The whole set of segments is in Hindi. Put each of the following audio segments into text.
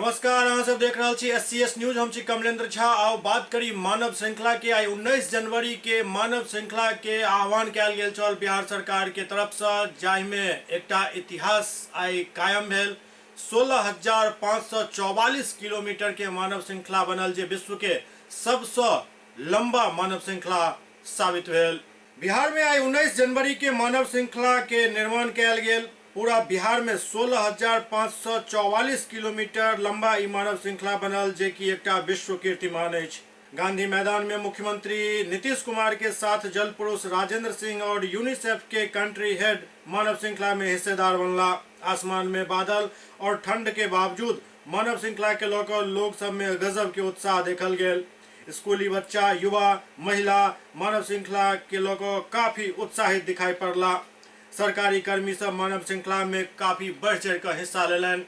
नमस्कार, अहाँ सब देख रहे छी SCS न्यूज। हम छी कमलेंद्र झा। आओ बात करी मानव श्रृंखला के। आई 19 जनवरी के मानव श्रृंखला के आह्वान कयल गेल छल बिहार सरकार के तरफ से, जाहिमे एकटा इतिहास आई कायम भेल। 16,544 किलोमीटर के मानव श्रृंखला बनल, जे विश्व के सबसे लंबा मानव श्रृंखला साबित भेल। बिहार में आई 19 जनवरी के मानव श्रृंखला के निर्माण कयल गेल। पूरा बिहार में 16,544 किलोमीटर लंबा ई मानव श्रृंखला बनल, जे कि एकटा विश्व कीर्तिमान अछि। गांधी मैदान में मुख्यमंत्री नीतीश कुमार के साथ जल पुरुष राजेंद्र सिंह और यूनिसेफ के कंट्री हेड मानव श्रृंखला में हिस्सेदार बनला। आसमान में बादल और ठंड के बावजूद मानव श्रृंखला के लोग सब में गजब के उत्साह देखल गेल। स्कूली बच्चा, युवा, महिला मानव श्रृंखला के लोगों काफी उत्साहित दिखाई पड़ला। सरकारी कर्मी सब मानव श्रृंखला में काफी बढ़ चढ़ कर हिस्सा लेलन।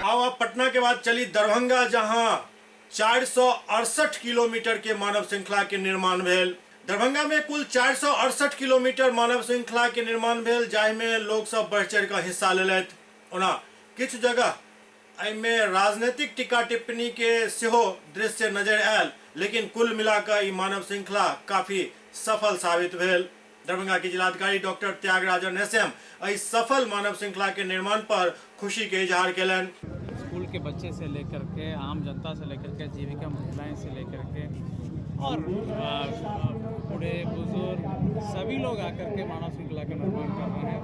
अब पटना के बाद चली दरभंगा, जहां 468 किलोमीटर के मानव श्रृंखला के निर्माण भेल। दरभंगा में कुल 468 किलोमीटर मानव श्रृंखला के निर्माण भेल, जाहिमे लोग सब बढ़ चढ़ कर हिस्सा लेलथि। ओना किछु जगह एहिमे राजनीतिक टीका टिप्पणी के सेहो दृश्य नजर आयल, लेकिन कुल मिलाकर ई मानव श्रृंखला काफी सफल साबित भेल। दरभंगा के जिलाधिकारी डॉक्टर त्यागराजन SM इस सफल मानव श्रृंखला के निर्माण पर खुशी के इजहार केलन। स्कूल के बच्चे से लेकर के आम जनता से लेकर के जीविका महिलाएं से लेकर के और बूढ़े बुजुर्ग सभी लोग आकर के मानव श्रृंखला का निर्माण कर रहे हैं।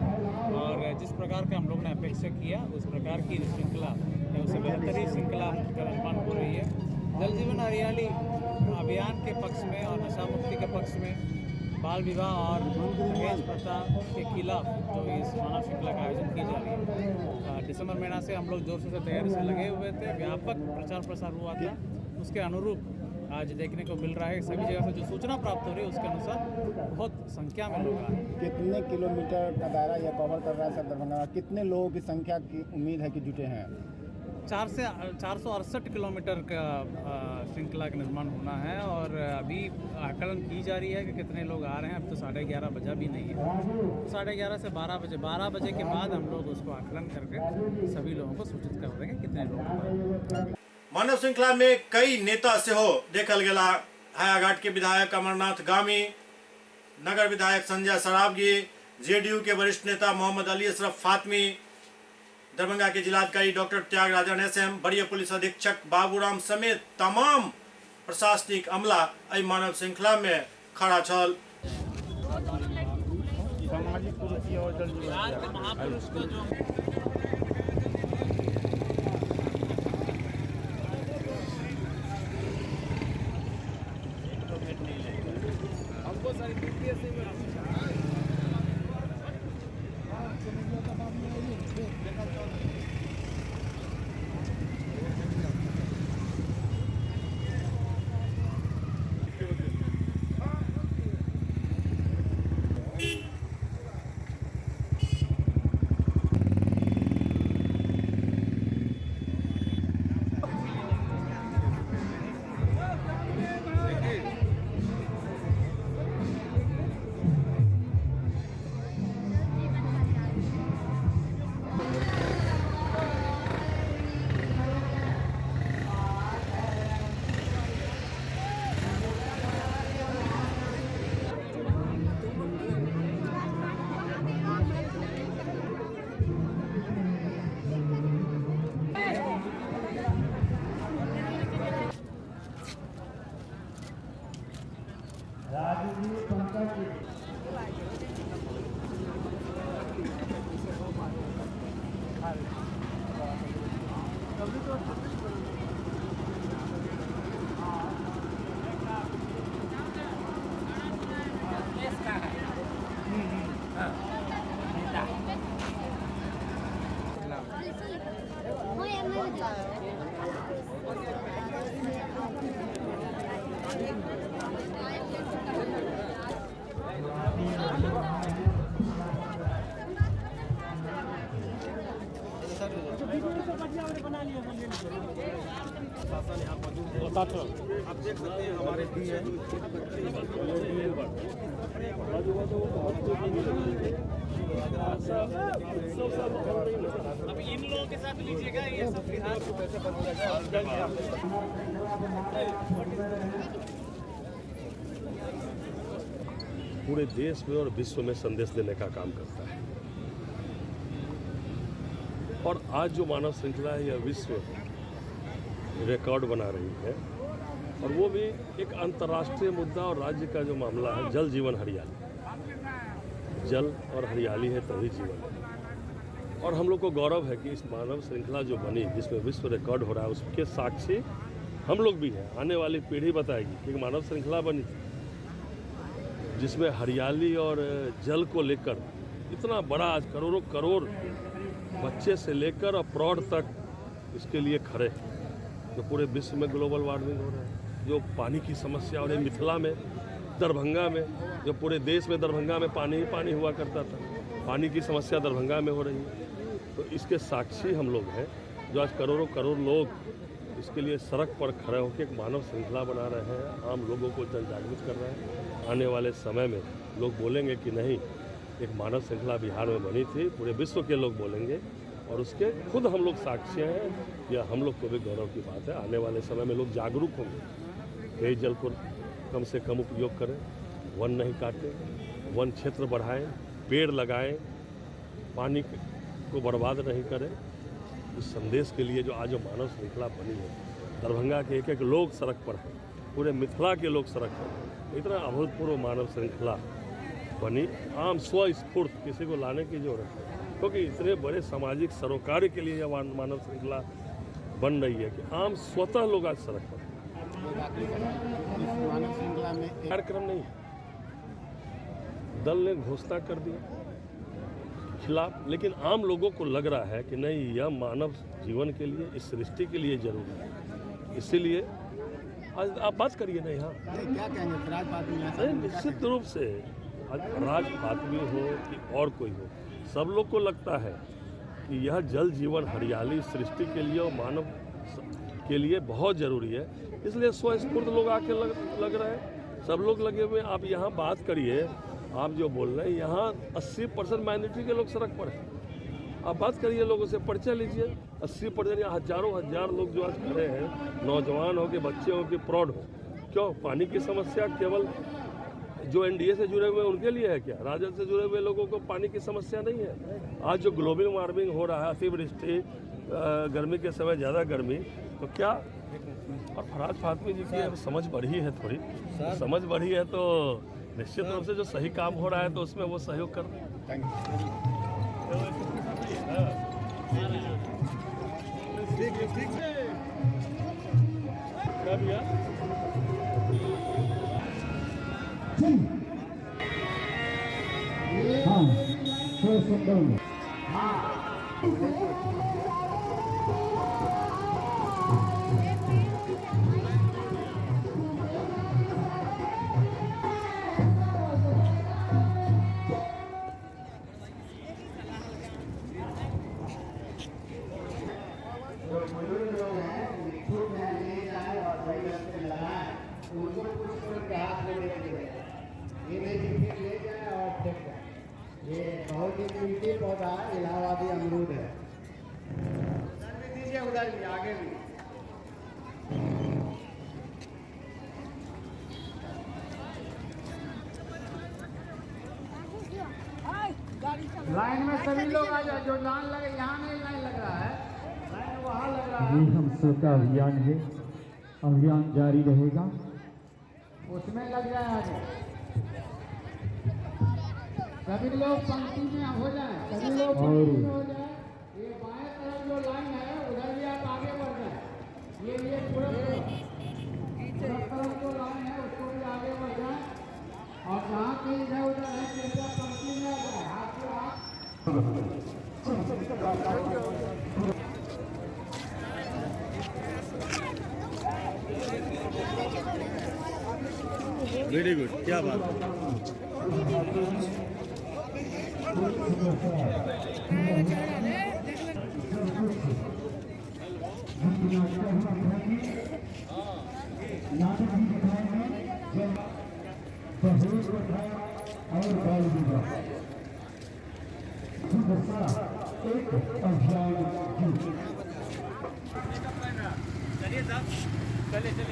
और जिस प्रकार का हम लोग ने अपेक्षा किया उस प्रकार की श्रृंखला उससे बेहतरीन श्रृंखला का निर्माण हो रही है। जल जीवन हरियाली अभियान के पक्ष में और नशा मुक्ति के पक्ष में, बाल विवाह और दहेज प्रथा के खिलाफ जो इस मानव श्रृंखला का आयोजन की जा रही है। दिसंबर महीना से हम लोग जोर शोर से तैयारी से लगे हुए थे। व्यापक प्रचार प्रसार हुआ था, उसके अनुरूप आज देखने को मिल रहा है। सभी जगह से जो सूचना प्राप्त हो रही है उसके अनुसार बहुत संख्या में लोग आ रहे हैं। कितने किलोमीटर का दायरा यह कवर कर रहा है सर दरभंगा? कितने लोगों की संख्या की उम्मीद है कि जुटे हैं? 468 किलोमीटर का श्रृंखला का निर्माण होना है और अभी आकलन की जा रही है कि कितने लोग आ रहे हैं। अब तो 11:30 बजा भी नहीं है, 11:30 से 12 बजे के बाद हम लोग उसको आकलन करके सभी लोगों को सूचित कर देंगे कितने लोग। मानव श्रृंखला में कई नेता सेहो देखल गेला। हायाघाट के विधायक अमरनाथ गामी, नगर विधायक संजय सरावगी, जेडीयू के वरिष्ठ नेता मोहम्मद अली अशरफ फातमी, दरभंगा के जिलाधिकारी डॉक्टर त्यागराजन एसएम, वरीय पुलिस अधीक्षक बाबूराम समेत तमाम प्रशासनिक अमला एहि मानव श्रृंखला में खड़ा छल। आप देख सकते हैं हमारे अब इन लोगों के साथ लीजिएगा ये सब बिहार पूरे देश में और विश्व में संदेश देने का काम करता है। और आज जो मानव श्रृंखला है यह विश्व रिकॉर्ड बना रही है, और वो भी एक अंतर्राष्ट्रीय मुद्दा और राज्य का जो मामला है, जल जीवन हरियाली। जल और हरियाली है तभी जीवन है। और हम लोग को गौरव है कि इस मानव श्रृंखला जो बनी, जिसमें विश्व रिकॉर्ड हो रहा है, उसके साक्षी हम लोग भी हैं। आने वाली पीढ़ी बताएगी कि मानव श्रृंखला बनी थी जिसमें हरियाली और जल को लेकर इतना बड़ा, आज करोड़ों करोड़ बच्चे से लेकर और प्रौढ़ तक इसके लिए खड़े हैं। जो पूरे विश्व में ग्लोबल वार्मिंग हो रहा है, जो पानी की समस्या और मिथिला में, दरभंगा में, जो पूरे देश में दरभंगा में पानी ही पानी हुआ करता था, पानी की समस्या दरभंगा में हो रही है। तो इसके साक्षी हम लोग हैं, जो आज करोड़ों करोड़ लोग इसके लिए सड़क पर खड़े होकर एक मानव श्रृंखला बना रहे हैं, आम लोगों को जन जागरूक कर रहे हैं। आने वाले समय में लोग बोलेंगे कि नहीं, एक मानव श्रृंखला बिहार में बनी थी, पूरे विश्व के लोग बोलेंगे, और उसके खुद हम लोग साक्षी हैं। यह हम लोग को भी गौरव की बात है। आने वाले समय में लोग जागरूक होंगे, पेयजल को कम से कम उपयोग करें, वन नहीं काटें, वन क्षेत्र बढ़ाएं, पेड़ लगाएं, पानी को बर्बाद नहीं करें। इस संदेश के लिए जो आज जो मानव श्रृंखला बनी है, दरभंगा के एक एक लोग सड़क पर हैं, पूरे मिथिला के लोग सड़क पर हैं। इतना अभूतपूर्व मानव श्रृंखला बनी। आम स्वस्फूर्त किसी को लाने की जरूरत है, क्योंकि इतने बड़े सामाजिक सरोकार के लिए यह मानव श्रृंखला बन रही है कि आम स्वतः लोग आज सड़क पर। मानव श्रृंखला में कार्यक्रम नहीं है, दल ने घोषणा कर दिया खिलाफ, लेकिन आम लोगों को लग रहा है कि नहीं, यह मानव जीवन के लिए, इस सृष्टि के लिए जरूरी है। इसीलिए आज आप बात करिए ना, यहाँ क्या कहेंगे राज फातमी? निश्चित रूप से आज राज फातमी हो कि और कोई हो, सब लोग को लगता है कि यह जल जीवन हरियाली सृष्टि के लिए और मानव के लिए बहुत ज़रूरी है। इसलिए स्वस्फूर्त लोग आके लग रहे हैं, सब लोग लगे हुए। आप यहाँ बात करिए, आप जो बोल रहे हैं, यहाँ 80% माइनॉरिटी के लोग सड़क पर हैं। आप बात करिए लोगों से, पर्चा लीजिए। 80% या हजारों हजार लोग जो आज खड़े हैं, नौजवान हो के, बच्चे हो के, प्रौढ़ हो, क्यों पानी की समस्या केवल जो एनडीए से जुड़े हुए उनके लिए है क्या? राजद से जुड़े हुए लोगों को पानी की समस्या नहीं है? आज जो ग्लोबल वार्मिंग हो रहा है, अतिवृष्टि, गर्मी के समय ज़्यादा गर्मी, तो क्या? और फराज फातमी जी की समझ बढ़ी है, थोड़ी समझ बढ़ी है, तो निश्चित रूप से जो सही काम हो रहा है तो उसमें वो सहयोग कर रहे हैं। थैंक ये बहुत ही कीमती पौधा इलाहाबादी अमरूद है। दीजिए उधर भी, आगे भी। लाइन में सभी लोग आ जाए, जो लाइन लगे, यहाँ नहीं लाइन लग रहा है, लाइन वहाँ लग रहा है। ये हम सबका अभियान है, अभियान जारी रहेगा। उसमें लग जाए आगे, सभी लोग पंक्ति में हो जाए, सभी लोग पंक्ति में हो जाए। ये बाएं तरफ जो लाइन है उधर भी आप आगे बढ़ जाए। ये पूरा तरफ जो लाइन है उसको भी आगे बढ़ जाए, और जहाँ कहीं इधर उधर है कृपया पंक्ति में आ जाए। हाथ से हाथ वेरी गुड, क्या बात है।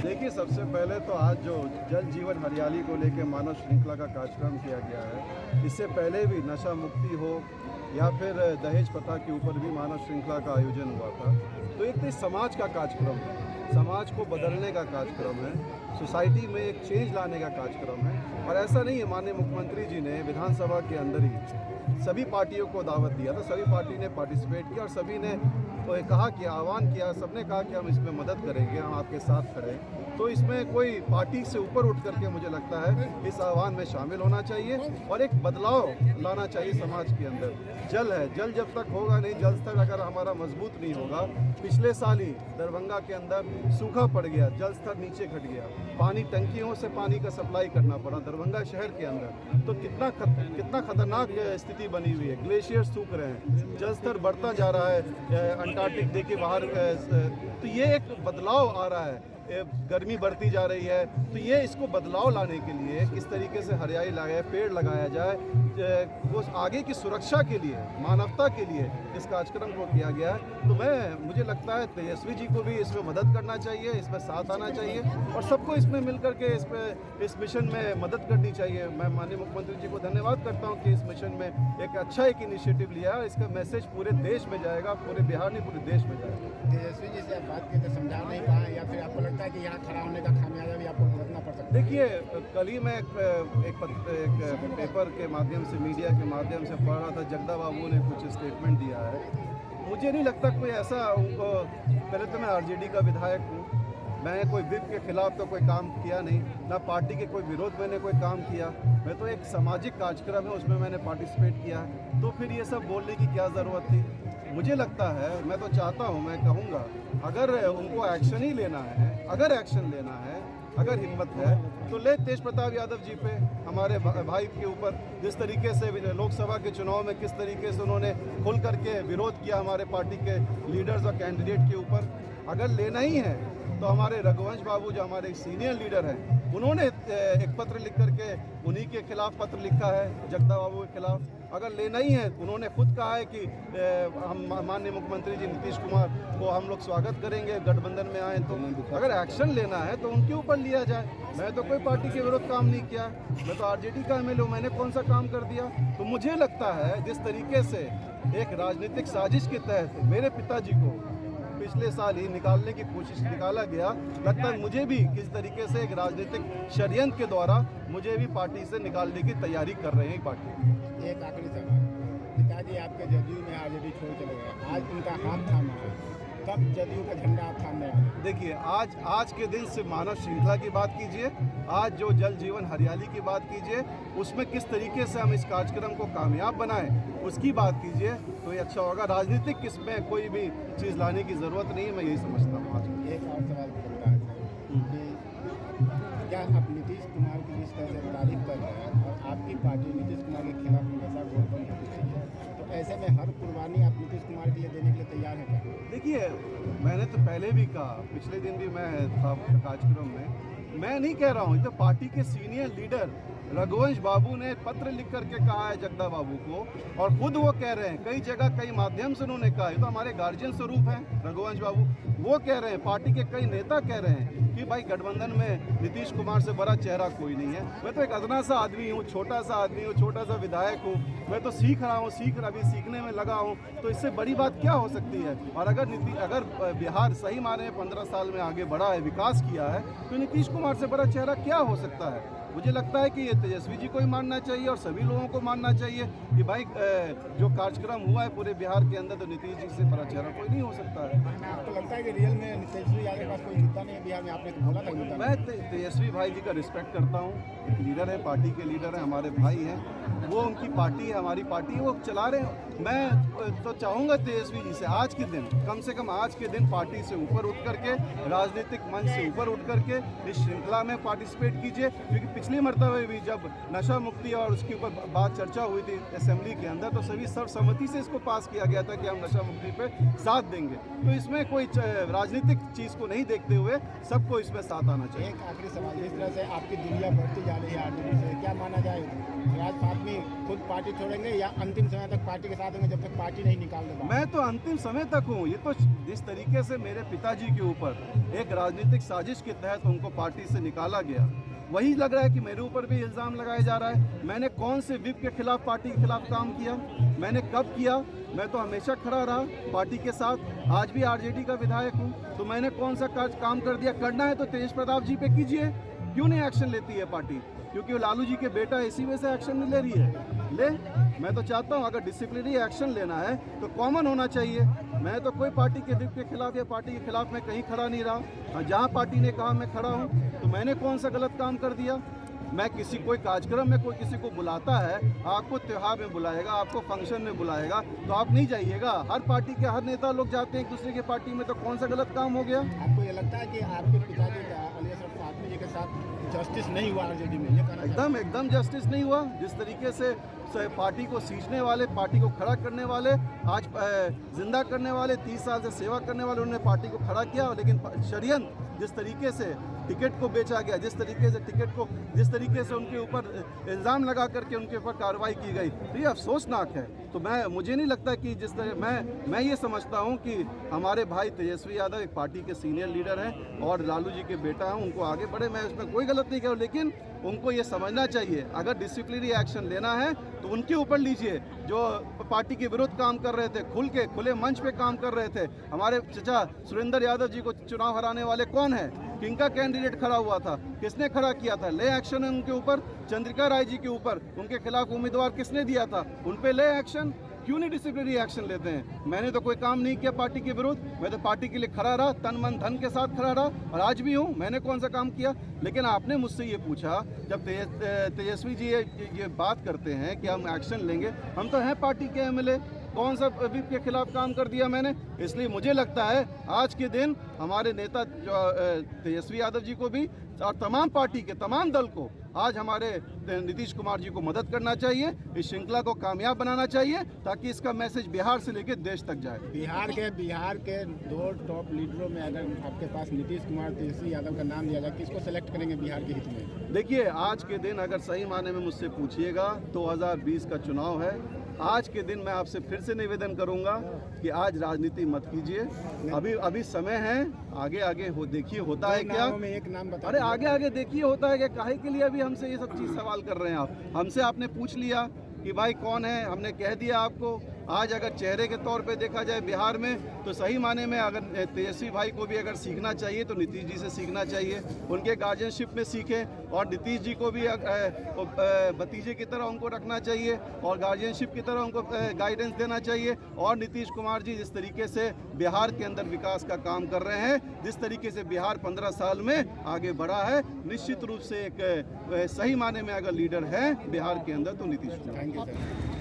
देखिए, सबसे पहले तो आज जो जल जीवन हरियाली को लेकर मानव श्रृंखला का कार्यक्रम किया गया है, इससे पहले भी नशा मुक्ति हो या फिर दहेज प्रथा के ऊपर भी मानव श्रृंखला का आयोजन हुआ था। तो एक तो समाज का कार्यक्रम है, समाज को बदलने का कार्यक्रम है, सोसाइटी में एक चेंज लाने का कार्यक्रम है। और ऐसा नहीं है, माननीय मुख्यमंत्री जी ने विधानसभा के अंदर ही सभी पार्टियों को दावत दिया था, सभी पार्टी ने पार्टिसिपेट किया और सभी ने कहा कि आह्वान किया, सबने कहा कि हम इसमें मदद करेंगे, हम आपके साथ खड़े हैं। तो इसमें कोई पार्टी से ऊपर उठ करके मुझे लगता है इस आह्वान में शामिल होना चाहिए और एक बदलाव लाना चाहिए समाज के अंदर। जल है, जल जब तक होगा नहीं, जल स्तर अगर हमारा मजबूत नहीं होगा। पिछले साल ही दरभंगा के अंदर सूखा पड़ गया, जल स्तर नीचे घट गया, पानी टंकियों से पानी का सप्लाई करना पड़ा दरभंगा शहर के अंदर। तो कितना खतरनाक स्थिति बनी हुई है, ग्लेशियर सूख रहे हैं, जल स्तर बढ़ता जा रहा है, अंटार्कटिक देखिए बाहर। तो ये एक बदलाव आ रहा है, गर्मी बढ़ती जा रही है। तो ये इसको बदलाव लाने के लिए किस तरीके से हरियाली लगाए, पेड़ लगाया जाए, वो आगे की सुरक्षा के लिए, मानवता के लिए इस कार्यक्रम को किया गया है। तो मुझे लगता है तेजस्वी जी को भी इसमें मदद करना चाहिए, इसमें साथ आना चाहिए और सबको इसमें मिल करके इस मिशन में मदद करनी चाहिए। मैं माननीय मुख्यमंत्री जी को धन्यवाद करता हूँ कि इस मिशन में एक इनिशिएटिव लिया है। इसका मैसेज पूरे देश में जाएगा, पूरे बिहार नहीं पूरे देश में जाएगा। तेजस्वी जी से आप बात की तो समझा नहीं पाए, या फिर आपको लगता है कि यहाँ खड़ा होने का खामियाजा भी आपको भुगतना पड़ सकता है? देखिए, कल ही मैं एक पेपर के माध्यम से, मीडिया के माध्यम से पढ़ रहा था, जगदा बाबू ने कुछ स्टेटमेंट दिया है। मुझे नहीं लगता कोई ऐसा उनको, पहले तो मैं आरजेडी का विधायक हूँ, मैंने कोई विप के खिलाफ तो कोई काम किया नहीं, ना पार्टी के कोई विरोध मैंने कोई काम किया। मैं तो एक सामाजिक कार्यक्रम है उसमें मैंने पार्टिसिपेट किया है। तो फिर ये सब बोलने की क्या ज़रूरत थी? मुझे लगता है, मैं तो चाहता हूँ, मैं कहूँगा, अगर उनको एक्शन ही लेना है, अगर एक्शन लेना है, अगर हिम्मत है तो ले तेज प्रताप यादव जी पे, हमारे भाई के ऊपर। जिस तरीके से लोकसभा के चुनाव में किस तरीके से उन्होंने खुल करके विरोध किया हमारे पार्टी के लीडर्स और कैंडिडेट के ऊपर, अगर लेना ही है तो हमारे रघुवंश बाबू जो हमारे सीनियर लीडर हैं, उन्होंने एक पत्र लिख करके उन्हीं के खिलाफ पत्र लिखा है, जगदा बाबू के खिलाफ। अगर लेना ही है, उन्होंने खुद कहा है कि हम माननीय मुख्यमंत्री जी नीतीश कुमार को हम लोग स्वागत करेंगे गठबंधन में आए, तो अगर एक्शन लेना है तो उनके ऊपर लिया जाए। मैं तो कोई पार्टी के विरुद्ध काम नहीं किया, मैं तो आरजेडी का एमएलए हूँ, मैंने कौन सा काम कर दिया। तो मुझे लगता है जिस तरीके से एक राजनीतिक साजिश के तहत मेरे पिताजी को पिछले साल ही निकालने की कोशिश निकाला गया, लगता है मुझे भी किस तरीके से एक राजनीतिक षड्यंत्र के द्वारा मुझे भी पार्टी से निकालने की तैयारी कर रहे हैं पार्टी। एक आखिरी सवाल, पिताजी आपके जदयू में आरजेडी छोड़ चले गए, आज उनका हाथ थामा है, कब जदयू का झंडा आप थामने वाले? देखिए, आज के दिन से मानव श्रृंखला की बात कीजिए, आज जो जल जीवन हरियाली की बात कीजिए, उसमें किस तरीके से हम इस कार्यक्रम को कामयाब बनाएं उसकी बात कीजिए तो ये अच्छा होगा। राजनीतिक इसमें कोई भी चीज़ लाने की ज़रूरत नहीं है, मैं यही समझता हूँ। आज एक और सवाल बनता है कि क्या आप नीतीश कुमार की जिस तरह से तारीफ कर रहे हैं और आपकी पार्टी नीतीश कुमार के खिलाफ हमेशा गोलबंद होती है, तो ऐसे में हर कुर्बानी आप नीतीश कुमार के लिए देने के लिए तैयार हैं क्या? देखिए, मैंने तो पहले भी कहा, पिछले दिन भी मैं था कार्यक्रम में, मैं नहीं कह रहा हूँ, तो पार्टी के सीनियर लीडर रघुवंश बाबू ने पत्र लिख करके कहा है जगदा बाबू को, और खुद वो कह रहे हैं, कई जगह कई माध्यम से उन्होंने कहा, ये तो हमारे गार्जियन स्वरूप हैं रघुवंश बाबू, वो कह रहे हैं, पार्टी के कई नेता कह रहे हैं कि भाई गठबंधन में नीतीश कुमार से बड़ा चेहरा कोई नहीं है। मैं तो एक अदना सा आदमी हूँ, छोटा सा आदमी हूँ, छोटा सा विधायक हूँ, मैं तो सीख रहा हूँ, अभी सीखने में लगा हूँ, तो इससे बड़ी बात क्या हो सकती है। और अगर बिहार सही माने में 15 साल में आगे बढ़ा है, विकास किया है, तो नीतीश कुमार से बड़ा चेहरा क्या हो सकता है। मुझे लगता है कि ये तेजस्वी जी को ही मानना चाहिए और सभी लोगों को मानना चाहिए कि भाई जो कार्यक्रम हुआ है पूरे बिहार के अंदर, तो नीतीश जी से बड़ा चेहरा कोई नहीं हो सकता है। आपको लगता है कि रियल में तेजस्वी यादव के पास कोई मुद्दा नहीं है बिहार में? आपने तो बोला था मुद्दा। मैं तेजस्वी भाई जी का रिस्पेक्ट करता हूँ, एक लीडर है, पार्टी के लीडर हैं, हमारे भाई हैं, वो उनकी पार्टी है, हमारी पार्टी है, वो चला रहे हैं। मैं तो चाहूँगा तेजस्वी जी से आज के दिन, कम से कम आज के दिन पार्टी से ऊपर उठ करके, राजनीतिक मंच से ऊपर उठ करके इस श्रृंखला में पार्टिसिपेट कीजिए, क्योंकि पिछली मरतबा भी जब नशा मुक्ति और उसके ऊपर बात चर्चा हुई थी असेंबली के अंदर, तो सभी सर्वसम्मति से इसको पास किया गया था कि हम नशा मुक्ति पे साथ देंगे। तो इसमें कोई राजनीतिक चीज़ को नहीं देखते हुए सबको इसमें साथ आना चाहिए। एक आखिरी सवाल, जिस तरह से आपकी दुनिया बढ़ती जा रही है आरजेडी से, क्या माना जाए राज फातमी खुद पार्टी छोड़ेंगे या अंतिम समय तक पार्टी के साथ होंगे जब तक पार्टी नहीं निकाल देगा? मैं तो अंतिम समय तक हूँ। ये तो जिस तरीके से मेरे पिताजी के ऊपर एक राजनीतिक साजिश के तहत उनको पार्टी से निकाला गया, वही लग रहा है कि मेरे ऊपर भी इल्ज़ाम लगाया जा रहा है। मैंने कौन से विप के खिलाफ, पार्टी के खिलाफ काम किया, मैंने कब किया? मैं तो हमेशा खड़ा रहा पार्टी के साथ, आज भी आरजेडी का विधायक हूँ, तो मैंने कौन सा काम कर दिया? करना है तो तेज प्रताप जी पे कीजिए, क्यों नहीं एक्शन लेती है पार्टी? क्योंकि वो लालू जी के बेटा इसी वजह से एक्शन नहीं ले रही है, ले। मैं तो चाहता हूँ अगर डिसिप्लिनरी एक्शन लेना है तो कॉमन होना चाहिए। मैं तो कोई पार्टी के विप के खिलाफ या पार्टी के खिलाफ मैं कहीं खड़ा नहीं रहा, जहाँ पार्टी ने कहा मैं खड़ा हूँ। तो मैंने कौन सा गलत काम कर दिया? मैं कोई कार्यक्रम में कोई किसी को बुलाता है, आपको त्यौहार में बुलाएगा, आपको फंक्शन में बुलाएगा, तो आप नहीं जाइएगा। हर पार्टी के हर नेता लोग जाते हैं एक दूसरे की पार्टी में, तो कौन सा गलत काम हो गया? आपको ये लगता है कि आपके पिताजी फातमी जी के साथ जस्टिस नहीं हुआ आरजेडी में? एकदम जस्टिस नहीं हुआ। जिस तरीके से पार्टी को सींचने वाले, पार्टी को खड़ा करने वाले, आज जिंदा करने वाले, 30 साल से सेवा करने वाले, उन्होंने पार्टी को खड़ा किया, लेकिन षड्यंत्र जिस तरीके से टिकट को बेचा गया, जिस तरीके से उनके ऊपर इल्ज़ाम लगा करके उनके ऊपर कार्रवाई की गई, तो ये अफसोसनाक है। तो मुझे नहीं लगता कि जिस तरह मैं ये समझता हूँ कि हमारे भाई तेजस्वी यादव एक पार्टी के सीनियर लीडर हैं और लालू जी के बेटा हैं, उनको आगे बढ़े, मैं उसमें कोई गलत नहीं कह रहा, लेकिन उनको ये समझना चाहिए अगर डिसिप्लिनरी एक्शन लेना है तो उनके ऊपर लीजिए, जो पार्टी के विरुद्ध काम कर रहे थे, खुले मंच पे काम कर रहे थे। हमारे चचा सुरेंद्र यादव जी को चुनाव हराने वाले कौन है? किनका कैंडिडेट खड़ा हुआ था? किसने खड़ा किया था? ले एक्शन है उनके ऊपर। चंद्रिका राय जी के ऊपर, उनके खिलाफ उम्मीदवार किसने दिया था? उन पे ले एक्शन। क्यों नहीं डिसिप्लिनरी एक्शन लेते हैं? मैंने तो कोई काम नहीं किया पार्टी के विरुद्ध, मैं तो पार्टी के लिए खड़ा रहा, तन मन धन के साथ खड़ा रहा, और आज भी हूँ। मैंने कौन सा काम किया? लेकिन आपने मुझसे ये पूछा, जब तेजस्वी जी ये बात करते हैं कि हम एक्शन लेंगे, हम तो हैं पार्टी के एमएलए, कौन सा विप के खिलाफ काम कर दिया मैंने? इसलिए मुझे लगता है आज के दिन हमारे नेता तेजस्वी यादव जी को भी और तमाम पार्टी के तमाम दल को आज हमारे नीतीश कुमार जी को मदद करना चाहिए, इस श्रृंखला को कामयाब बनाना चाहिए, ताकि इसका मैसेज बिहार से लेकर देश तक जाए। बिहार के 2 टॉप लीडरों में अगर आपके पास नीतीश कुमार, तेजस्वी यादव का नाम दिया जाए, किसको सेलेक्ट करेंगे बिहार के हित में? देखिए, आज के दिन अगर सही माने में मुझसे पूछिएगा, 2020 का चुनाव है, आज के दिन मैं आपसे फिर से निवेदन करूंगा कि आज राजनीति मत कीजिए। अभी समय है, आगे आगे हो देखिए होता है क्या। में एक नाम बता। अरे आगे आगे देखिए होता है क्या। काहे के लिए अभी हमसे ये सब चीज़ सवाल कर रहे हैं आप? हमसे आपने पूछ लिया कि भाई कौन है, हमने कह दिया आपको। आज अगर चेहरे के तौर पे देखा जाए बिहार में, तो सही माने में अगर तेजस्वी भाई को भी अगर सीखना चाहिए तो नीतीश जी से सीखना चाहिए। उनके गार्जियनशिप में सीखें, और नीतीश जी को भी भतीजे की तरह उनको रखना चाहिए और गार्जियनशिप की तरह उनको गाइडेंस देना चाहिए। और नीतीश कुमार जी जिस तरीके से बिहार के अंदर विकास का काम कर रहे हैं, जिस तरीके से बिहार 15 साल में आगे बढ़ा है, निश्चित रूप से एक सही माने में अगर लीडर है बिहार के अंदर तो Nitish Kumar. Thank you sir.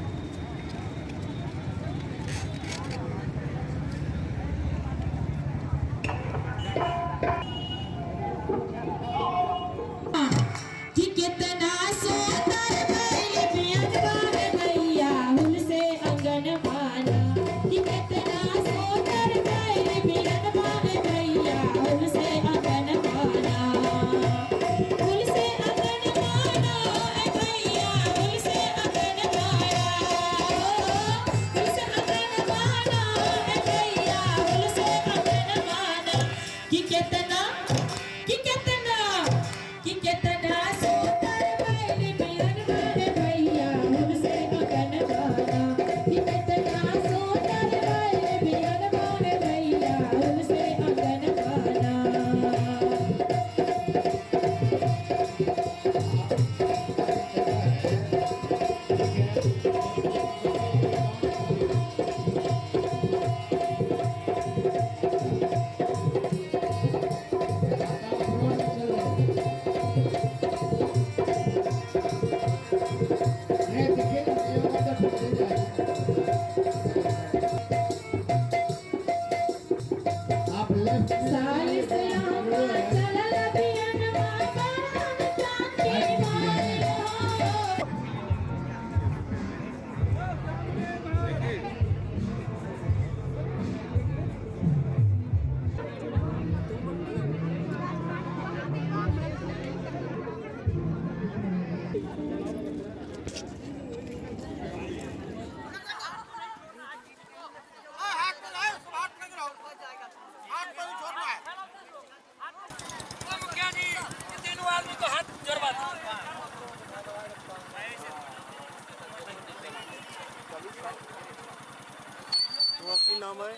की नाम है?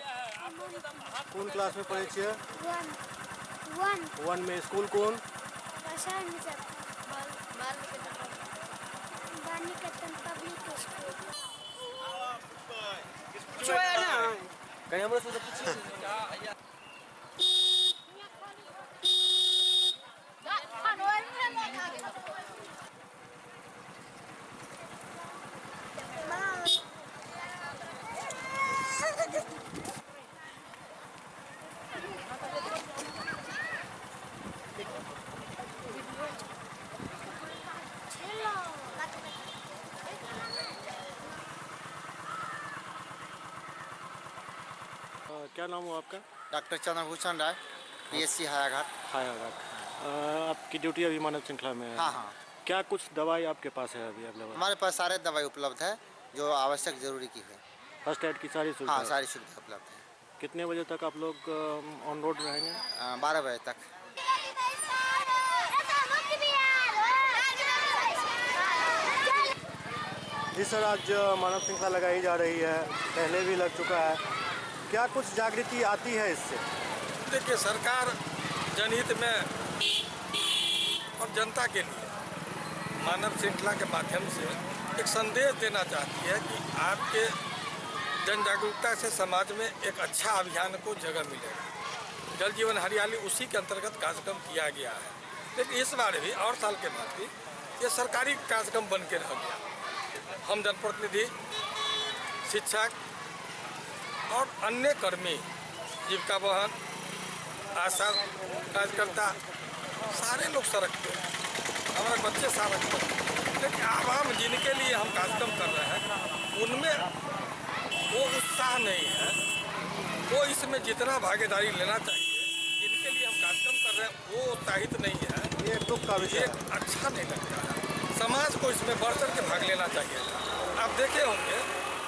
कौन क्लास में पढ़े छे? वन में। स्कूल कौन? कहीं हमरा से पूछिए। क्या नाम हुआ आपका? डॉक्टर चंद्रभूषण राय, PSC हायाघाट। आपकी ड्यूटी अभी मानव श्रृंखला में है? हाँ हाँ। क्या कुछ दवाई आपके पास है अभी अवेलेबल? हमारे पास सारे दवाई उपलब्ध है जो आवश्यक जरूरी की है। फर्स्ट एड की सारी सुविधा? हाँ, सारी सुविधा उपलब्ध है। कितने बजे तक आप लोग ऑन रोड रहेंगे? 12 बजे तक। जी सर, आज मानव श्रृंखला लगाई जा रही है, पहले भी लग चुका है, क्या कुछ जागृति आती है इससे? देखिए, सरकार जनहित में और जनता के लिए मानव श्रृंखला के माध्यम से एक संदेश देना चाहती है कि आपके जन जागरूकता से समाज में एक अच्छा अभियान को जगह मिलेगा। जल जीवन हरियाली उसी के अंतर्गत कार्यक्रम किया गया है, लेकिन इस बार भी और साल के बाद भी ये सरकारी कार्यक्रम बन के रह गया। हम जनप्रतिनिधि, शिक्षक और अन्य कर्मी, जीविका वाहन, आशा कार्यकर्ता, सारे लोग सड़क पे, हमारे बच्चे सड़क पे, लेकिन आवाम जिनके लिए हम कार्यक्रम कर रहे हैं उनमें वो उत्साह नहीं है, वो इसमें जितना भागीदारी लेना चाहिए, जिनके लिए हम कार्यक्रम कर रहे हैं वो उत्साहित नहीं है। ये दुख का विषय है, अच्छा नहीं लगता है। समाज को इसमें बढ़ चढ़ के भाग लेना चाहिए। आप देखे होंगे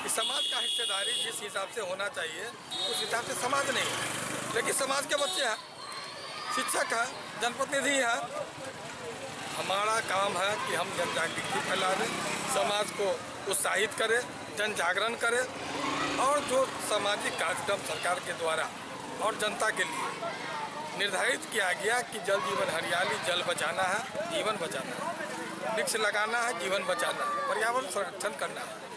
कि समाज का हिस्सेदारी जिस हिसाब से होना चाहिए उस हिसाब से समाज नहीं है। लेकिन समाज के बच्चे हैं, शिक्षक हैं, जनप्रतिनिधि हैं, हमारा काम है कि हम जन जागृति फैलाएं, समाज को उत्साहित करें, जन जागरण करें और जो सामाजिक कार्यक्रम सरकार के द्वारा और जनता के लिए निर्धारित किया गया कि जल जीवन हरियाली, जल बचाना है, जीवन बचाना है, वृक्ष लगाना है, जीवन बचाना है, पर्यावरण संरक्षण करना है।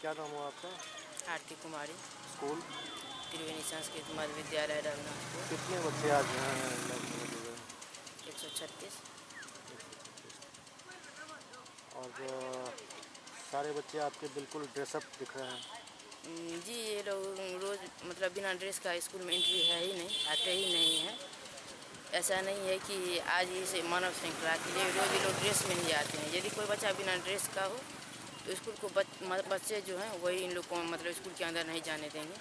क्या नाम हुआ आपका? आरती कुमारी, स्कूल? त्रिवेणी संस्कृत मध्य विद्यालय रघुनाथपुर। कितने बच्चे आज यहाँ हैं? 136। और सारे बच्चे आपके बिल्कुल ड्रेसअप दिख रहे हैं। जी, ये लोग रोज़ मतलब बिना ड्रेस का स्कूल में एंट्री है ही नहीं, आते ही नहीं है। ऐसा नहीं है कि आज इस मानव श्रृंखला के लिए रोज़ ये लोग ड्रेस में ही आते हैं। यदि कोई बच्चा बिना ड्रेस का हो तो स्कूल को बच्चे जो हैं वही इन लोग को मतलब स्कूल के अंदर नहीं जाने देंगे।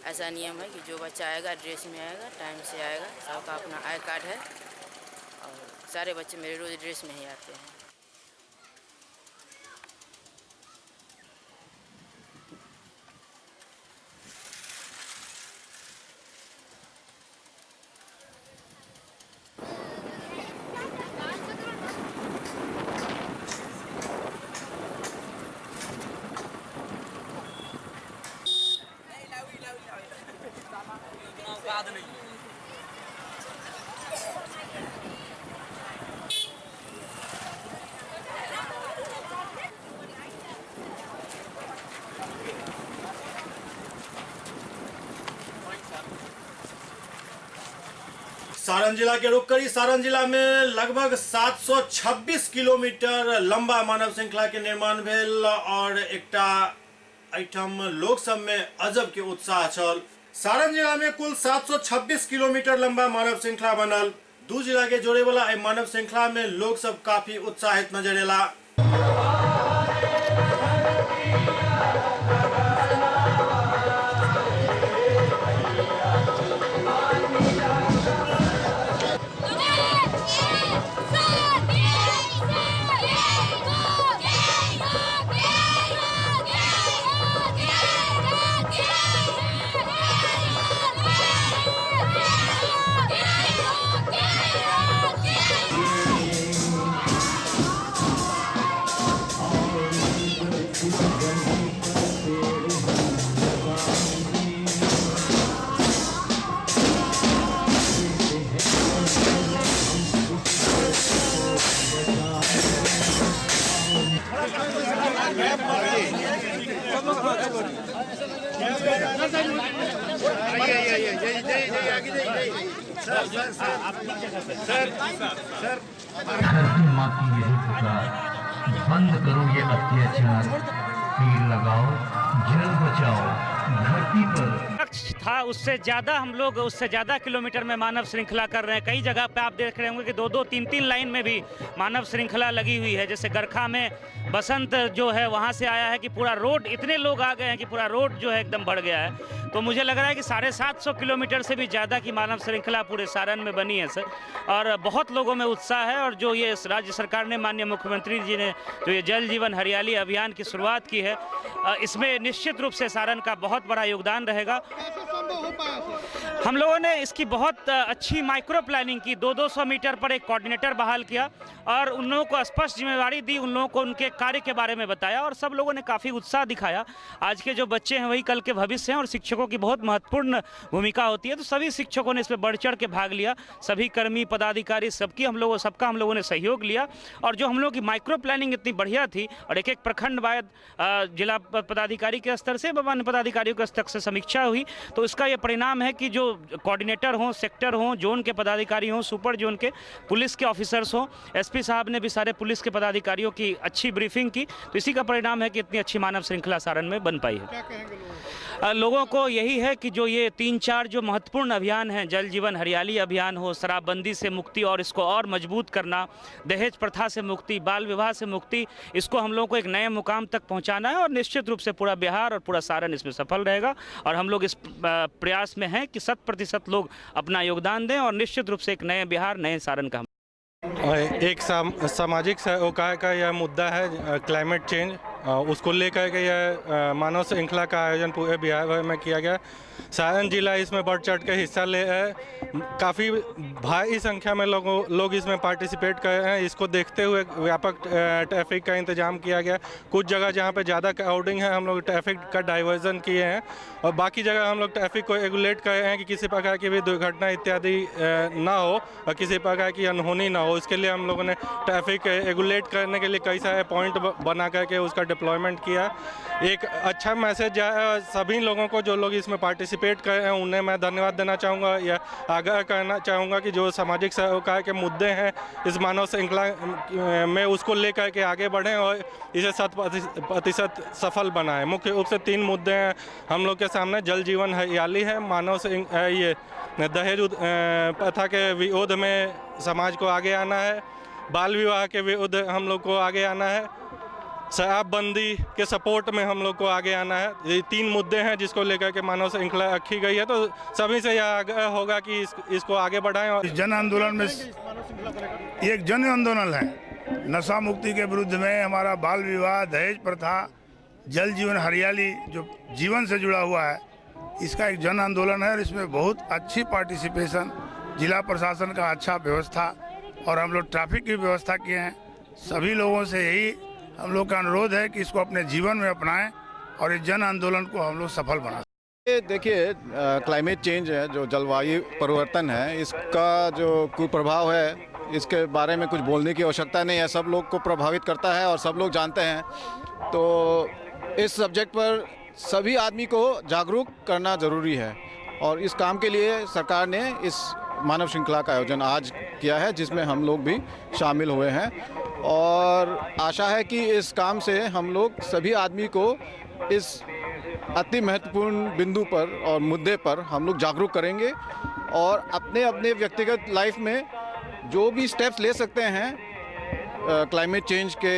ऐसा नियम है कि जो बच्चा आएगा ड्रेस में आएगा, टाइम से आएगा, सबका अपना आई कार्ड है और सारे बच्चे मेरे रोज़ ड्रेस में ही आते हैं। सारण जिला के रुख करी। सारण जिला में लगभग 726 किलोमीटर लंबा मानव श्रृंखला के निर्माण भेल और एकटा आइटम लोक सब में अजब के उत्साह छल। सारण जिला में कुल 726 किलोमीटर लंबा मानव श्रृंखला बनल। दू जिला के जोड़े वाला मानव श्रृंखला में लोग सब काफी उत्साहित नजर एला। धरती माँ की यही पुकार, बंद करो ये अत्याचार, पेड़ लगाओ, जल बचाओ, धरती पर था उससे ज़्यादा किलोमीटर में मानव श्रृंखला कर रहे हैं। कई जगह पे आप देख रहे होंगे कि 2-2, 3-3 लाइन में भी मानव श्रृंखला लगी हुई है। जैसे गरखा में बसंत जो है वहाँ से आया है कि पूरा रोड, इतने लोग आ गए हैं कि पूरा रोड जो है एकदम बढ़ गया है। तो मुझे लग रहा है कि 750 किलोमीटर से भी ज़्यादा की मानव श्रृंखला पूरे सारण में बनी है सर, और बहुत लोगों में उत्साह है। और जो ये राज्य सरकार ने, माननीय मुख्यमंत्री जी ने जो ये जल जीवन हरियाली अभियान की शुरुआत की है, इसमें निश्चित रूप से सारण का बहुत बड़ा योगदान रहेगा। हम लोगों ने इसकी बहुत अच्छी माइक्रो प्लानिंग की। 200-200 मीटर पर एक कोऑर्डिनेटर बहाल किया और उन लोगों को स्पष्ट जिम्मेवारी दी, उन लोगों को उनके कार्य के बारे में बताया और सब लोगों ने काफ़ी उत्साह दिखाया। आज के जो बच्चे हैं वही कल के भविष्य हैं और शिक्षकों की बहुत महत्वपूर्ण भूमिका होती है। तो सभी शिक्षकों ने इसमें बढ़ चढ़ के भाग लिया, सभी कर्मी पदाधिकारी सबका हम लोगों ने सहयोग लिया। और जो हम लोगों की माइक्रो प्लानिंग इतनी बढ़िया थी और एक प्रखंड वाइज जिला पदाधिकारी के स्तर से अन्य पदाधिकारियों के स्तर से समीक्षा हुई, तो इसका ये परिणाम है कि जो कोऑर्डिनेटर हों, सेक्टर हों, जोन के पदाधिकारी हों, सुपर जोन के पुलिस के ऑफिसर्स हों, एसपी साहब ने भी सारे पुलिस के पदाधिकारियों की अच्छी ब्रीफिंग की। तो इसी का परिणाम है कि इतनी अच्छी मानव श्रृंखला सारण में बन पाई है। लोगों को यही है कि जो ये 3-4 जो महत्वपूर्ण अभियान हैं, जल जीवन हरियाली अभियान हो, शराबबंदी से मुक्ति और इसको और मजबूत करना, दहेज प्रथा से मुक्ति, बाल विवाह से मुक्ति, इसको हम लोग को एक नए मुकाम तक पहुंचाना है और निश्चित रूप से पूरा बिहार और पूरा सारण इसमें सफल रहेगा। और हम लोग इस प्रयास में हैं कि 100% लोग अपना योगदान दें और निश्चित रूप से एक नए बिहार, नए सारण का एक सामाजिक सरोकार का यह मुद्दा है क्लाइमेट चेंज, उसको लेकर के यह मानव श्रृंखला का आयोजन पूरे बिहार भर में किया गया। सारण जिला इसमें बढ़ चढ़ कर हिस्सा ले रहा है। काफ़ी भारी संख्या में लोग इसमें पार्टिसिपेट कर रहे हैं। इसको देखते हुए व्यापक ट्रैफिक का इंतजाम किया गया। कुछ जगह जहां पे ज़्यादा क्राउडिंग है हम लोग ट्रैफिक का डाइवर्जन किए हैं और बाकी जगह हम लोग ट्रैफिक को रेगुलेट कर रहे हैं कि किसी प्रकार की भी दुर्घटना इत्यादि ना हो और किसी प्रकार की अनहोनी ना हो। इसके लिए हम लोगों ने ट्रैफिक रेगुलेट करने के लिए कई सारे पॉइंट बना करके उसका डिप्लॉयमेंट किया। एक अच्छा मैसेज जाए सभी लोगों को, जो लोग इसमें पार्टिसिपेट कर रहे हैं उन्हें मैं धन्यवाद देना चाहूँगा या आगाह करना चाहूँगा कि जो सामाजिक सरोकार के मुद्दे हैं इस मानव श्रृंखला में उसको लेकर के आगे बढ़ें और इसे 100% सफल बनाएं। मुख्य रूप से 3 मुद्दे हैं हम लोग के सामने। जल जीवन हरियाली है, मानव ये दहेज प्रथा के विरोध में समाज को आगे आना है, बाल विवाह के विरुद्ध हम लोग को आगे आना है, शराबबंदी के सपोर्ट में हम लोग को आगे आना है। ये 3 मुद्दे हैं जिसको लेकर के मानव श्रृंखला रखी गई है। तो सभी से यह आग्रह होगा कि इसको आगे बढ़ाएं। और इस जन आंदोलन में ये एक जन आंदोलन है। नशा मुक्ति के विरुद्ध में हमारा बाल विवाह, दहेज प्रथा, जल जीवन हरियाली जो जीवन से जुड़ा हुआ है, इसका एक जन आंदोलन है और इसमें बहुत अच्छी पार्टिसिपेशन, जिला प्रशासन का अच्छा व्यवस्था और हम लोग ट्रैफिक की व्यवस्था किए हैं। सभी लोगों से यही हम लोग का अनुरोध है कि इसको अपने जीवन में अपनाएं और इस जन आंदोलन को हम लोग सफल बनाएं। देखिए, क्लाइमेट चेंज है, जो जलवायु परिवर्तन है, इसका जो कुप्रभाव है इसके बारे में कुछ बोलने की आवश्यकता नहीं है। सब लोग को प्रभावित करता है और सब लोग जानते हैं। तो इस सब्जेक्ट पर सभी आदमी को जागरूक करना ज़रूरी है और इस काम के लिए सरकार ने इस मानव श्रृंखला का आयोजन आज किया है, जिसमें हम लोग भी शामिल हुए हैं और आशा है कि इस काम से हम लोग सभी आदमी को इस अति महत्वपूर्ण बिंदु पर और मुद्दे पर हम लोग जागरूक करेंगे और अपने अपने व्यक्तिगत लाइफ में जो भी स्टेप्स ले सकते हैं क्लाइमेट चेंज के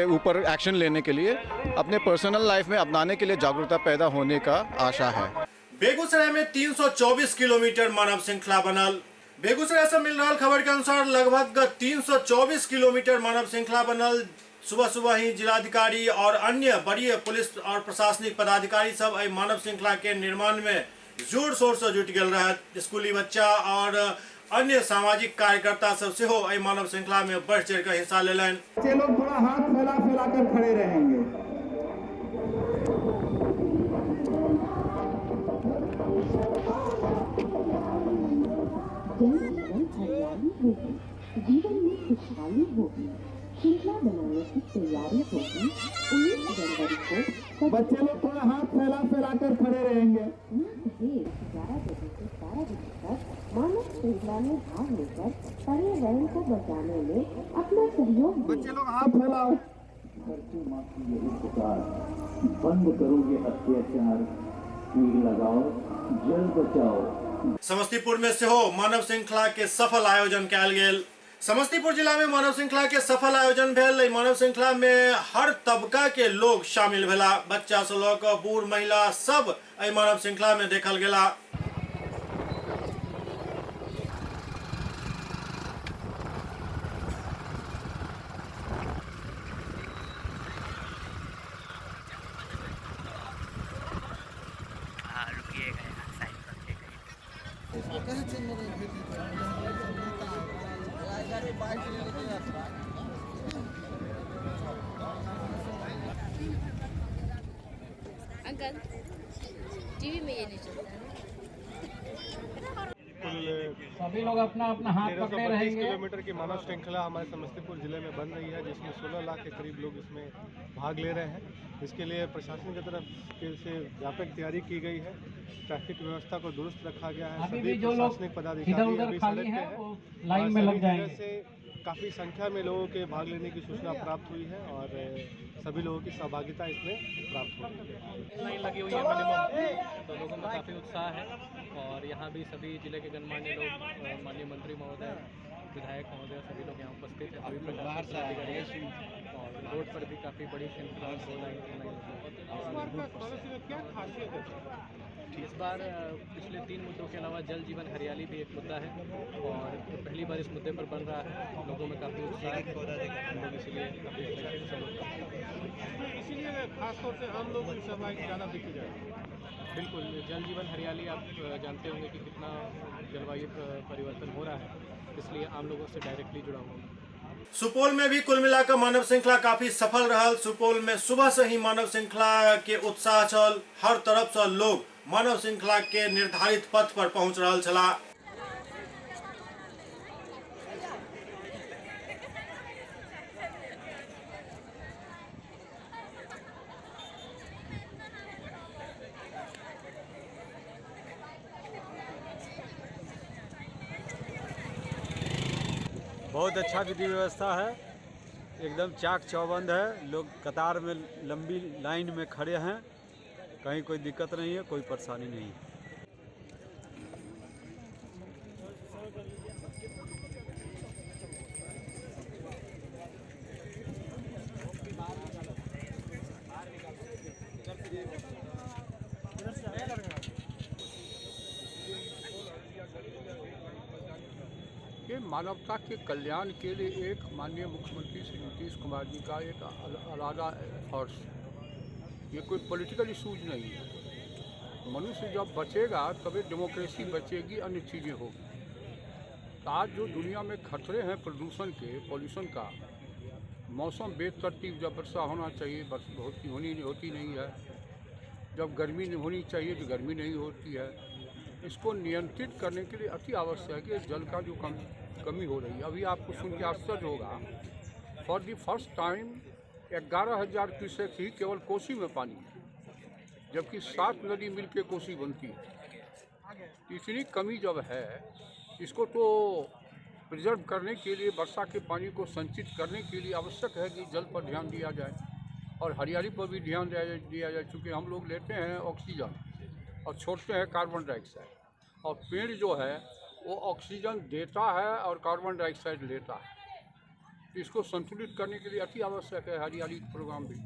ऊपर एक्शन लेने के लिए, अपने पर्सनल लाइफ में अपनाने के लिए जागरूकता पैदा होने का आशा है। बेगूसराय में 324 किलोमीटर मानव श्रृंखला बनल। बेगूसराय से मिल रहा खबर के अनुसार लगभग 324 किलोमीटर मानव श्रृंखला बनल। सुबह सुबह ही जिलाधिकारी और अन्य वरीय पुलिस और प्रशासनिक पदाधिकारी सब मानव श्रृंखला के निर्माण में जोर शोर से जुट गए रहे। स्कूली बच्चा और अन्य सामाजिक कार्यकर्ता सब से हो मानव श्रृंखला में बढ़ चढ़ कर हिस्सा ले लें। बच्चे लोग थोड़ा हाथ फैला फैला कर खड़े रहेंगे। जीवन में खुशहाली होगी, श्रृंखला बनाने की तैयारी होगी। 19 जनवरी को बच्चे लोग थोड़ा हाथ फैला फैला कर खड़े रहेंगे। 11 बजे से 12 बजे तक मानव श्रृंखला में भाग लेकर पर्यावरण को बचाने में अपना सहयोग दें। बच्चे लोग हाथ फैलाओ। धरती माँ की यही पुकार, बंद करो ये अत्याचार, पेड़ लगाओ, जल बचाओ। समस्तीपुर में से हो मानव श्रृंखला के सफल आयोजन कल गेल। समस्तीपुर जिला में मानव श्रृंखला के सफल आयोजन भेल। मानव श्रृंखला में हर तबका के लोग शामिल भेला। बच्चा से लेकर बूढ़ महिला सब मानव श्रृंखला में देखल गेला। अंकल टीवी में ये नहीं चलता है। सभी लोग अपना अपना हाथ पकड़े रहेंगे। 25 किलोमीटर की मानव श्रृंखला हमारे समस्तीपुर जिले में बन रही है, जिसमें 16 लाख के करीब लोग इसमें भाग ले रहे हैं। इसके लिए प्रशासन की तरफ से व्यापक तैयारी की गई है। ट्रैफिक व्यवस्था को दुरुस्त रखा गया है। अभी भी जो लोग प्रशासनिक पदाधिकारी इधर खाली हैं वो लाइन में लग जाएंगे। काफ़ी संख्या में लोगों के भाग लेने की सूचना प्राप्त हुई है और सभी लोगों की सहभागिता इसमें प्राप्त हुई है। लाइन लगी हुई है मिनिमम, तो लोगों में काफ़ी उत्साह है और यहाँ भी सभी जिले के गणमान्य लोग, माननीय मंत्री महोदय, विधायक महोदय, सभी लोग यहाँ उपस्थित हैं। सभी प्रशासन और रोड पर भी काफ़ी बड़ी श्रृंखला क्या खासियत है? इस बार पिछले 3 मुद्दों के अलावा जल जीवन हरियाली भी एक मुद्दा है और पहली बार इस मुद्दे पर बन रहा है। लोगों में काफ़ी उत्साह है, हम लोग इसलिए काफ़ी इसीलिए खासतौर से हम लोग सहभागी ज़्यादा दिखे जाए। बिल्कुल, जल जीवन हरियाली आप जानते होंगे कि कितना जलवायु परिवर्तन हो रहा है, इसलिए आम लोगों से डायरेक्टली जुड़ा हुआ है। सुपौल में भी कुल मिलाकर मानव श्रृंखला काफी सफल रहल। सुपौल में सुबह से ही मानव श्रृंखला के उत्साह छल। हर तरफ से लोग मानव श्रृंखला के निर्धारित पथ पर पहुंच रहल छला। बहुत अच्छा विधि व्यवस्था है, एकदम चाक चौबंद है। लोग कतार में लंबी लाइन में खड़े हैं, कहीं कोई दिक्कत नहीं है, कोई परेशानी नहीं है। ये मानवता के कल्याण के लिए एक माननीय मुख्यमंत्री श्री नीतीश कुमार जी का एक अलादा एफर्ट्स है। ये कोई पॉलिटिकल इशूज नहीं है। मनुष्य जब बचेगा तभी डेमोक्रेसी बचेगी, अन्य चीज़ें होगी। तो आज जो दुनिया में खतरे हैं प्रदूषण के, पॉल्यूशन का, मौसम बेतरतीब, जब वर्षा होना चाहिए वर्षा होती नहीं है, जब गर्मी होनी चाहिए तो गर्मी नहीं होती है। इसको नियंत्रित करने के लिए अति आवश्यक है कि जल का जो कमी हो रही है। अभी आपको सुन के आश्चर्य होगा, for the first time 11,000 cusec ही केवल कोसी में पानी है, जबकि 7 नदी मिलकर कोसी बनती है। इतनी कमी जब है, इसको तो प्रिजर्व करने के लिए, वर्षा के पानी को संचित करने के लिए आवश्यक है कि जल पर ध्यान दिया जाए और हरियाली पर भी ध्यान दिया जाए। चूँकि हम लोग लेते हैं ऑक्सीजन और छोड़ते हैं कार्बन डाइऑक्साइड, और पेड़ जो है वो ऑक्सीजन देता है और कार्बन डाइऑक्साइड लेता है। तो इसको संतुलित करने के लिए अति आवश्यक है हरियाली प्रोग्राम भी।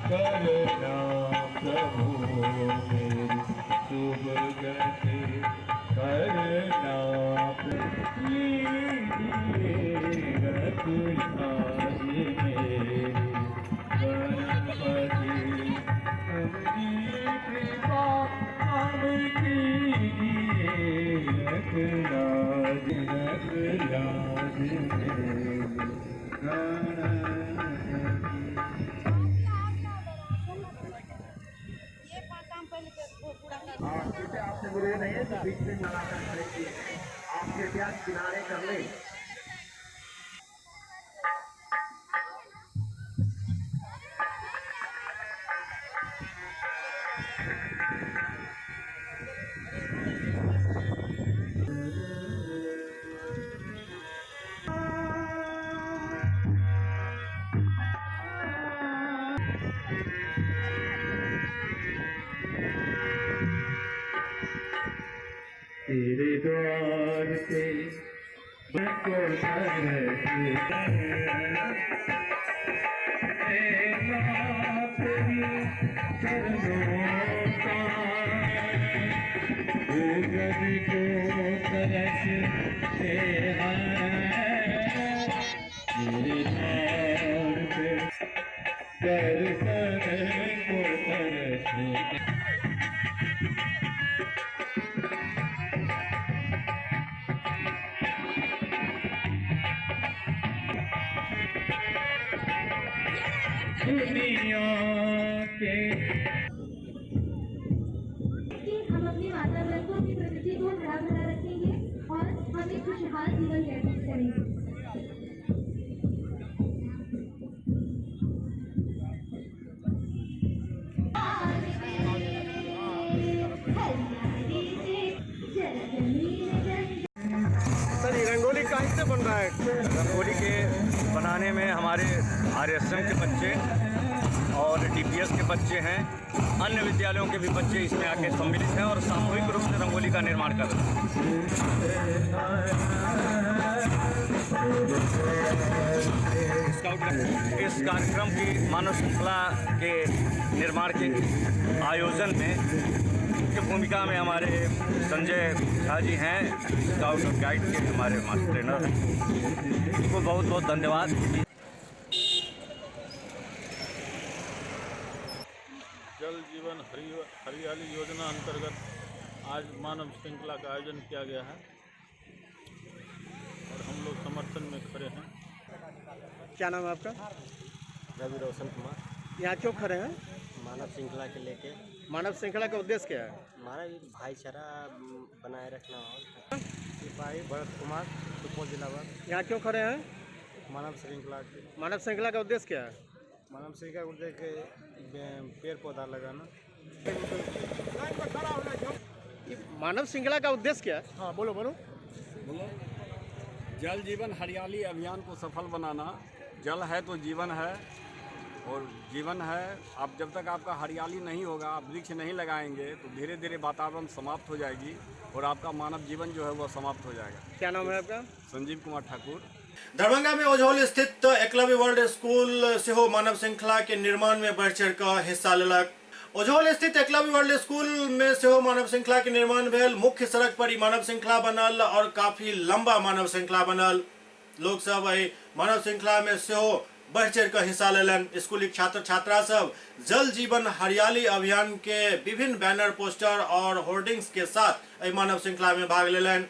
करना प्रभु मेरी शुभ गति करना रघुनाथी मेरी गणपति अपनी कृपा जैसे आपसे बुरे नहीं है तो बीच में लगाकर खड़े किए, आपके प्यास किनारे कर ले। तेरे द्वार पे को दुनिया के हम अपने वातावरण को, अपनी प्रकृति को हरा भरा रखेंगे और हम एक खुशहाल जीवन व्यतीत करेंगे। सर ये रंगोली कहाँ से बन रहा है? रंगोली के बनाने में हमारे RSM के बच्चे और DPS के बच्चे हैं, अन्य विद्यालयों के भी बच्चे इसमें आके सम्मिलित हैं और सामूहिक रूप से रंगोली का निर्माण कर रहे हैं। इस कार्यक्रम की मानव श्रृंखला के निर्माण के आयोजन में मुख्य भूमिका में हमारे संजय झा जी हैं, स्काउट और गाइड के हमारे मास्टर ट्रेनर हैं। उनको बहुत बहुत धन्यवाद। जल जीवन हरियाली योजना अंतर्गत आज मानव श्रृंखला का आयोजन किया गया है और हम लोग समर्थन में खड़े हैं। क्या नाम है आपका? रवि रोशन कुमार। यहाँ क्यों खड़े हैं? मानव श्रृंखला के लेके। मानव श्रृंखला का उद्देश्य क्या है? हमारा भाईचारा बनाए रखना और सिपाही भरत कुमार, सुपौल जिला। यहाँ क्यों खड़े हैं? मानव श्रृंखला के। मानव श्रृंखला का उद्देश्य क्या है? मानव श्रृंखला का उद्देश्य पेड़ पौधा लगाना। मानव श्रृंखला का उद्देश्य क्या है? हाँ बोलो बोलो। जल जीवन हरियाली अभियान को सफल बनाना। जल है तो जीवन है और जीवन है। अब जब तक आपका हरियाली नहीं होगा, आप वृक्ष नहीं लगाएंगे तो धीरे धीरे वातावरण समाप्त हो जाएगी और आपका मानव जीवन जो है वह समाप्त हो जाएगा। क्या नाम है आपका? संजीव कुमार ठाकुर। दरभंगा में ओझौल स्थित एकलव्य वर्ल्ड स्कूल से हो मानव श्रृंखला के निर्माण में बढ़ चढ़ कर हिस्सा लेलक। ओझौल स्थित एकलव्य वर्ल्ड स्कूल में से हो मानव श्रृंखला के निर्माण भेल। मुख्य सड़क पर ही मानव श्रृंखला बनल और काफी लंबा मानव श्रृंखला बनल। लोग सब मानव श्रृंखला में से हो बढ़ चढ़ कर हिस्सा लेलन। स्कूली छात्र छात्रा सब जल जीवन हरियाली अभियान के विभिन्न बैनर, पोस्टर और होर्डिंग्स के साथ मानव श्रृंखला में भाग लेलन।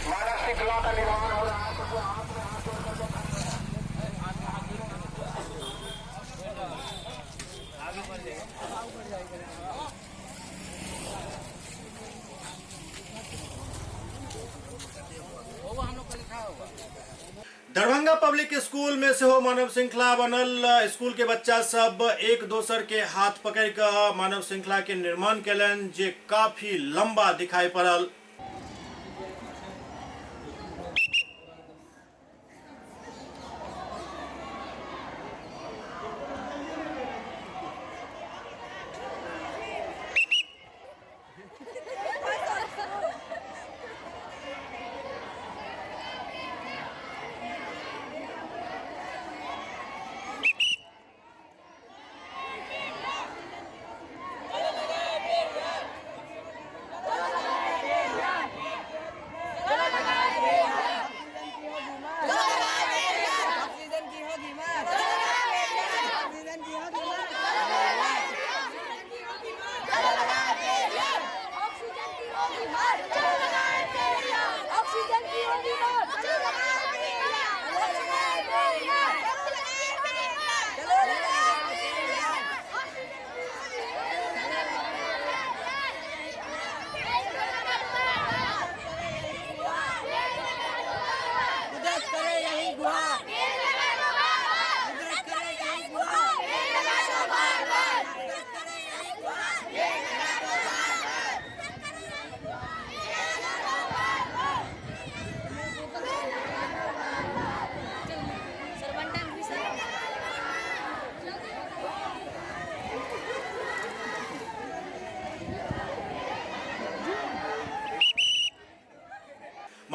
मानव श्रृंखला का निर्माण हो रहा है। दरभंगा पब्लिक स्कूल में से हो मानव श्रृंखला बनल। स्कूल के बच्चा सब एक दोसर के हाथ पकड़ कर मानव श्रृंखला के निर्माण कलन, जे काफी लंबा दिखाई पड़ल।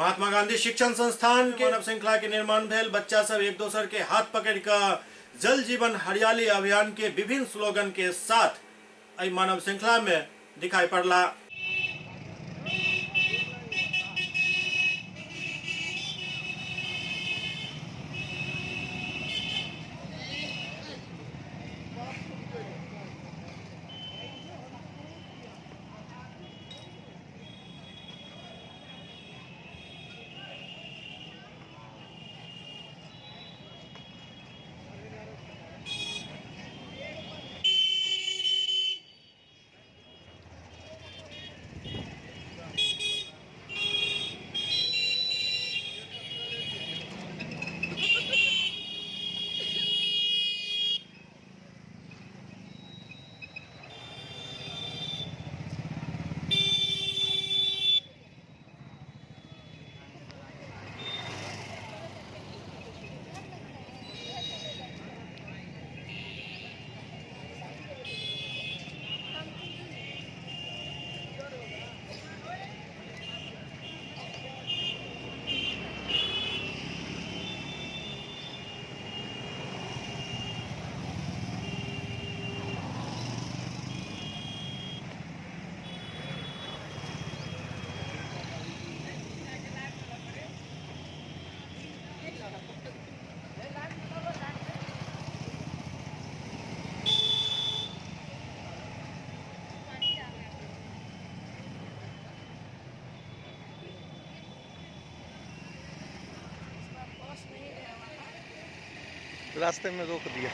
महात्मा गांधी शिक्षण संस्थान के मानव श्रृंखला के निर्माण भेल। बच्चा सब एक दोसर के हाथ पकड़ कर जल जीवन हरियाली अभियान के विभिन्न स्लोगन के साथ अई मानव श्रृंखला में दिखाई पड़ला। रास्ते में रोक दिया।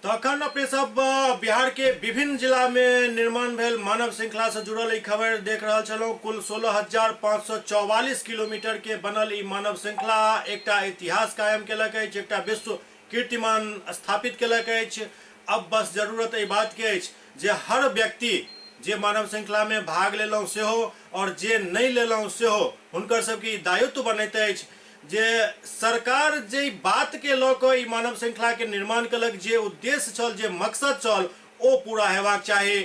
तो अखन अपने सब बिहार के विभिन्न जिला में निर्माण भेल मानव श्रृंखला से जुड़ल खबर देख रहा छलौं। कुल 16,544 किलोमीटर के बनल ई मानव श्रृंखला एकटा इतिहास कायम केलक अछि, एकटा विश्व कीर्तिमान स्थापित केलक अछि। अब बस जरूरत एहि बात के अछि जे हर व्यक्ति जे मानव श्रृंखला में भाग लेलौं सेहो और जे नहीं लेलौं सेहो हुनकर सबके दायित्व बनैत अछि जे सरकार जे बात के लऽ ई मानव श्रृंखला के निर्माण कलक, जे उद्देश्य छल, जे मकसद छल, ओ पूरा हेबाक चाही।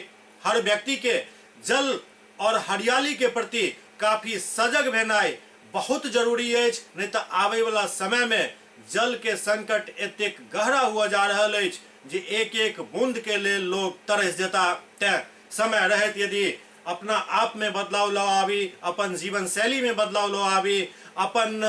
हर व्यक्ति के जल और हरियाली के प्रति काफी सजग भेनाइ बहुत जरूरी अछि, नहीं तो आबै वाला समय में जल के संकट एतेक गहरा हुआ जा रहल अछि जे एक एक बूंद के लिए लोग तरस जेता। तैं समय रहत यदि अपना आप में बदलाव लो आवी, अपन जीवन शैली में बदलाव लो आवी, अपन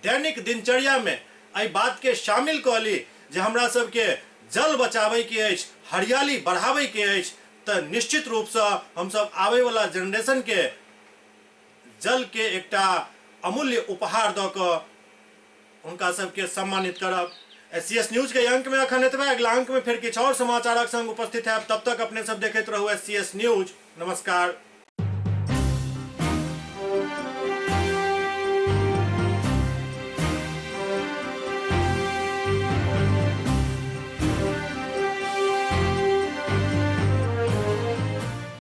दैनिक दिनचर्या में एहि बात के शामिल कऽ ली जे हमरा सबके जल बचाबै के अछि, हरियाली बढ़ाबै के अछि, तऽ निश्चित रूप से हम सब आबै वाला जनरेशन के जल के एकटा अमूल्य उपहार दऽ कऽ उनका सबके सम्मानित करब। SCS न्यूज के अंक में अखन एतबे, अगला अंक में फिर किछु और समाचारक संग उपस्थित है। तब तक अपने सब देखते रहू SCS न्यूज। नमस्कार।